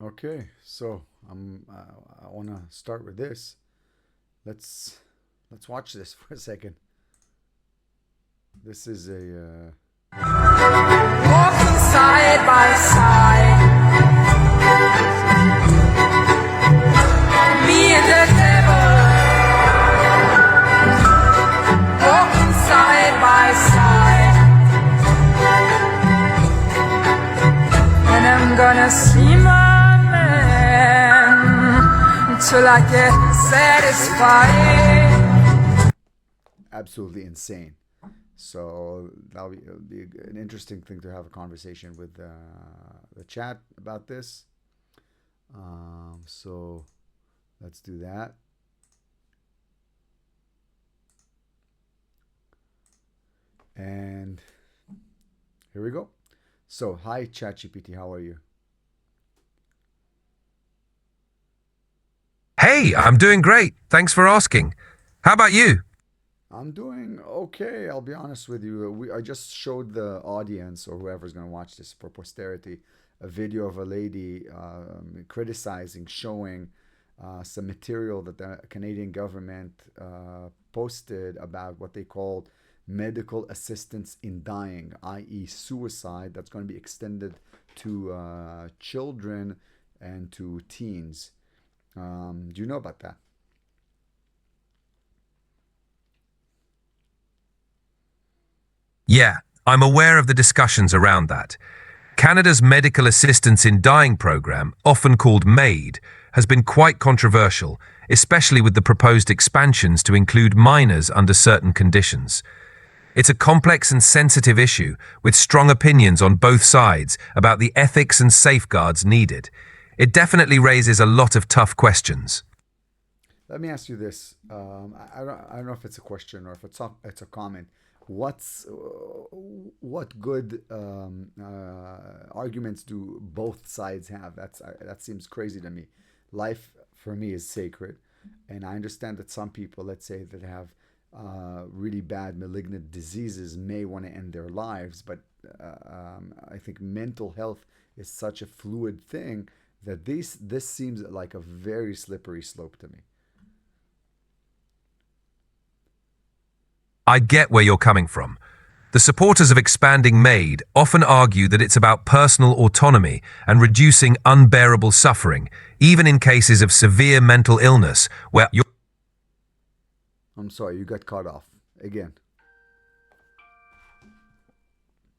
Okay, so I want to start with this. Let's let's watch this for a second. This is a Walking side by side, me and the devil. Walking side by side, and I'm gonna see my man until I get satisfied. absolutely insane. So that'll be an interesting thing to have a conversation with the chat about this. So let's do that. And here we go. So hi ChatGPT, how are you? Hey, I'm doing great. Thanks for asking. How about you? I'm doing okay. I'll be honest with you. I just showed the audience or whoever's going to watch this for posterity a video of a lady criticizing, showing some material that the Canadian government posted about what they called medical assistance in dying, i.e., suicide, that's going to be extended to children and to teens. Do you know about that? Yeah, I'm aware of the discussions around that. Canada's Medical Assistance in Dying program, often called MAiD, has been quite controversial, especially with the proposed expansions to include minors under certain conditions. It's a complex and sensitive issue, with strong opinions on both sides about the ethics and safeguards needed. It definitely raises a lot of tough questions. Let me ask you this. I don't know if it's a question or if it's a comment. What good arguments do both sides have? That seems crazy to me. Life for me is sacred, and I understand that some people, let's say, that have really bad malignant diseases may want to end their lives, but I think mental health is such a fluid thing that this seems like a very slippery slope to me. I get where you're coming from. The supporters of expanding MAiD often argue that it's about personal autonomy and reducing unbearable suffering, even in cases of severe mental illness where you're... I'm sorry, you got cut off again.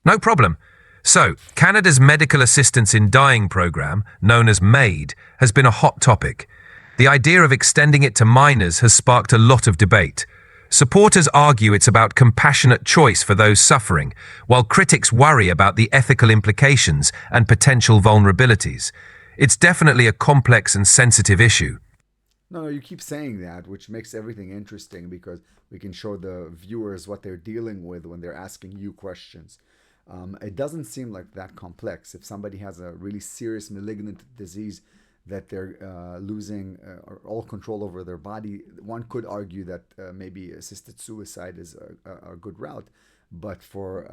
No problem. So, Canada's Medical Assistance in Dying program, known as MAiD, has been a hot topic. The idea of extending it to minors has sparked a lot of debate. Supporters argue it's about compassionate choice for those suffering, while critics worry about the ethical implications and potential vulnerabilities. It's definitely a complex and sensitive issue. No, no, you keep saying that, which makes everything interesting because we can show the viewers what they're dealing with when they're asking you questions. It doesn't seem like that complex. If somebody has a really serious malignant disease that they're losing all control over their body, one could argue that maybe assisted suicide is a good route. But for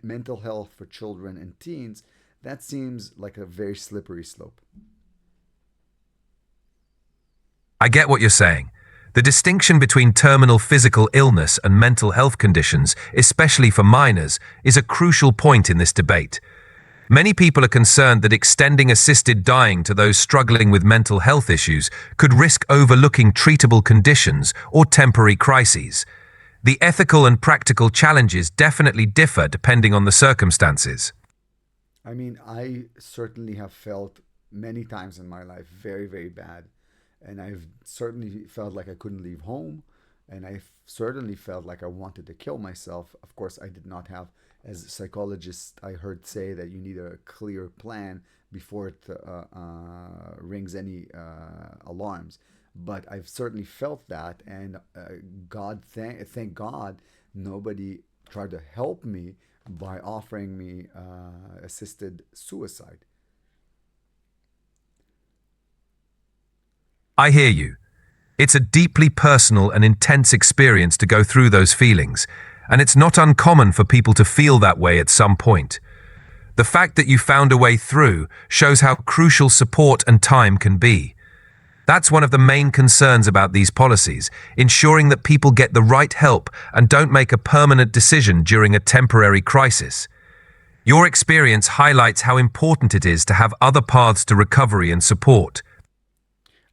mental health for children and teens, that seems like a very slippery slope. I get what you're saying. The distinction between terminal physical illness and mental health conditions, especially for minors, is a crucial point in this debate. Many people are concerned that extending assisted dying to those struggling with mental health issues could risk overlooking treatable conditions or temporary crises. The ethical and practical challenges definitely differ depending on the circumstances. I mean, I certainly have felt many times in my life very, very bad. And I've certainly felt like I couldn't leave home. And I certainly felt like I wanted to kill myself. Of course, I did not have, as psychologists, I heard say that you need a clear plan before it rings any alarms. But I've certainly felt that. And thank God, nobody tried to help me by offering me assisted suicide. I hear you. It's a deeply personal and intense experience to go through those feelings, and it's not uncommon for people to feel that way at some point. The fact that you found a way through shows how crucial support and time can be. That's one of the main concerns about these policies, ensuring that people get the right help and don't make a permanent decision during a temporary crisis. Your experience highlights how important it is to have other paths to recovery and support.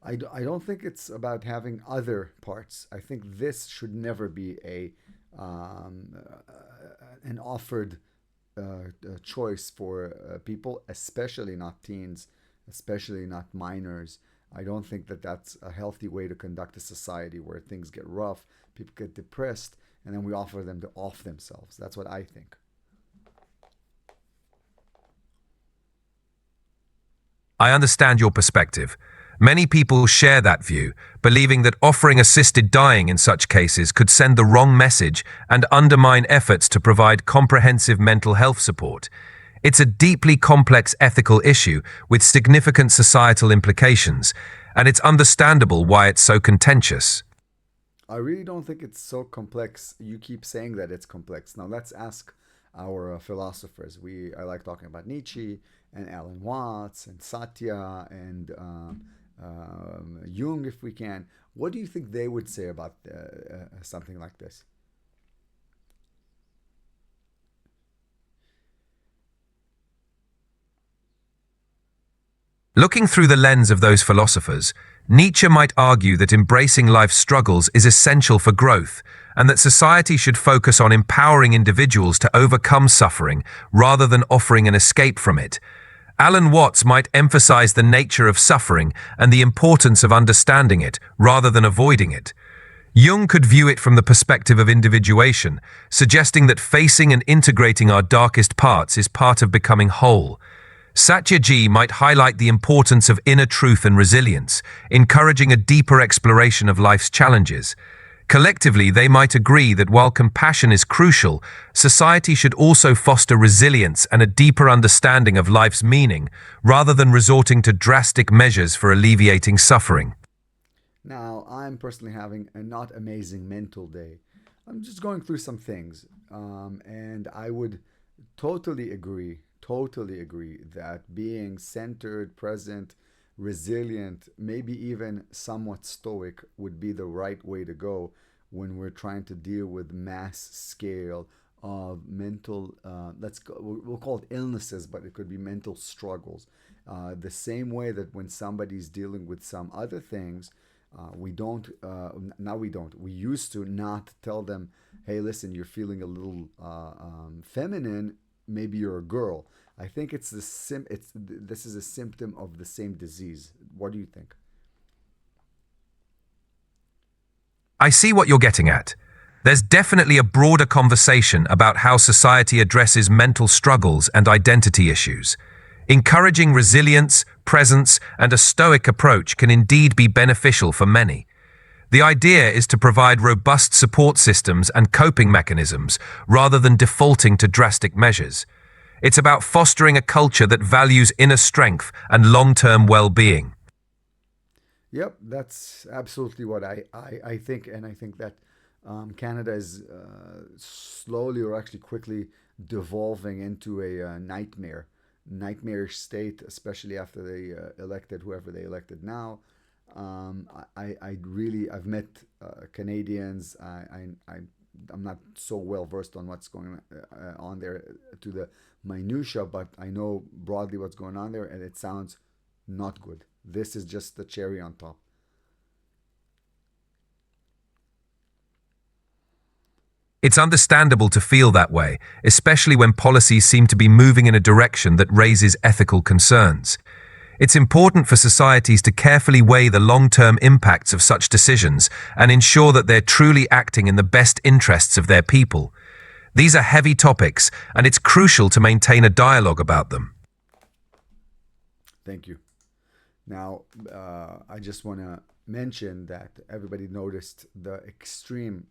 I don't think it's about having other parts. I think this should never be an offered choice for people, especially not teens, especially not minors. I don't think that that's a healthy way to conduct a society where things get rough, people get depressed, and then we offer them to off themselves. That's what I think. I understand your perspective. Many people share that view, believing that offering assisted dying in such cases could send the wrong message and undermine efforts to provide comprehensive mental health support. It's a deeply complex ethical issue with significant societal implications, and it's understandable why it's so contentious. I really don't think it's so complex. You keep saying that it's complex. Now let's ask our philosophers. I like talking about Nietzsche and Alan Watts and Satya and Jung, if we can. What do you think they would say about something like this? Looking through the lens of those philosophers, Nietzsche might argue that embracing life's struggles is essential for growth, and that society should focus on empowering individuals to overcome suffering rather than offering an escape from it. Alan Watts might emphasize the nature of suffering and the importance of understanding it rather than avoiding it. Jung could view it from the perspective of individuation, suggesting that facing and integrating our darkest parts is part of becoming whole. Satyajit might highlight the importance of inner truth and resilience, encouraging a deeper exploration of life's challenges. Collectively, they might agree that while compassion is crucial, society should also foster resilience and a deeper understanding of life's meaning, rather than resorting to drastic measures for alleviating suffering. Now, I'm personally having a not amazing mental day. I'm just going through some things, and I would totally agree that being centered, present, resilient, maybe even somewhat stoic would be the right way to go when we're trying to deal with mass scale of mental, we'll call it illnesses, but it could be mental struggles. The same way that when somebody's dealing with some other things, we don't, now we don't. We used to not tell them, hey, listen, you're feeling a little feminine, maybe you're a girl. I think this is a symptom of the same disease. What do you think? I see what you're getting at. There's definitely a broader conversation about how society addresses mental struggles and identity issues. Encouraging resilience, presence, and a stoic approach can indeed be beneficial for many. The idea is to provide robust support systems and coping mechanisms rather than defaulting to drastic measures. It's about fostering a culture that values inner strength and long-term well-being. Yep, that's absolutely what I think. And I think that Canada is slowly or actually quickly devolving into a nightmarish state, especially after they elected whoever they elected now. I've met Canadians. I'm not so well versed on what's going on there to the minutia, but I know broadly what's going on there, and it sounds not good. This is just the cherry on top. It's understandable to feel that way, especially when policies seem to be moving in a direction that raises ethical concerns. It's important for societies to carefully weigh the long-term impacts of such decisions and ensure that they're truly acting in the best interests of their people. These are heavy topics, and it's crucial to maintain a dialogue about them. Thank you. Now, I just want to mention that everybody noticed the extreme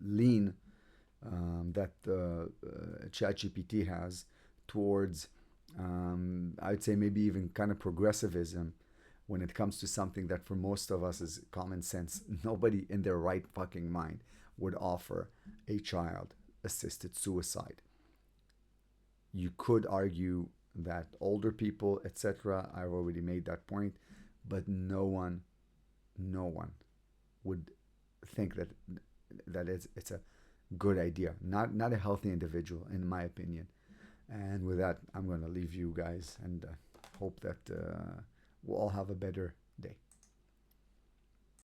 lean that ChatGPT has towards, I'd say maybe even kind of progressivism when it comes to something that for most of us is common sense. Nobody in their right fucking mind would offer a child assisted suicide. You could argue that older people, etc. I've already made that point, but no one would think that it's a good idea. Not a healthy individual, in my opinion. And with that, I'm going to leave you guys and hope that we'll all have a better day.